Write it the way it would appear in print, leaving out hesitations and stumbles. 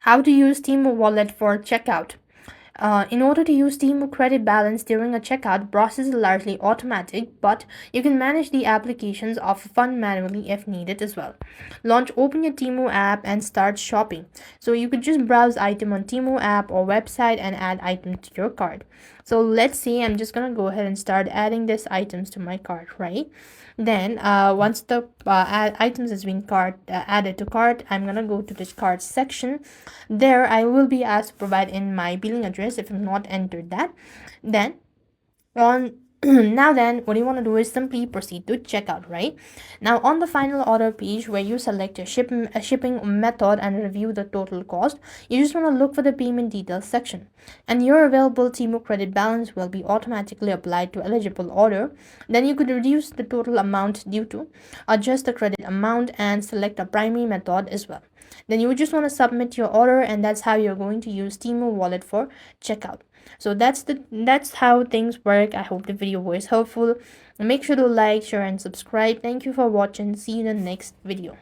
How to use Temu wallet for checkout. In order to use Temu credit balance during a checkout, process is largely automatic, but you can manage the applications of fund manually if needed as well. Open your Temu app and start shopping. So you could just browse item on Temu app or website and add item to your cart. So let's say I'm just gonna go ahead and start adding these items to my cart, right? Then once the items has been added to cart, I'm gonna go to the cart section. There I will be asked to provide in my billing address if I've not entered that. Then on now then what you want to do is simply proceed to checkout, right? Now on the final order page where you select your shipping method and review the total cost, you just want to look for the payment details section, and your available Temu credit balance will be automatically applied to eligible order. Then you could reduce the total amount due to, adjust the credit amount, and select a primary method as well. Then you would just want to submit your order, and that's how you're going to use Temu wallet for checkout. So that's how things work. I hope the video was helpful. Make sure to like, share, and subscribe. Thank you for watching. See you in the next video.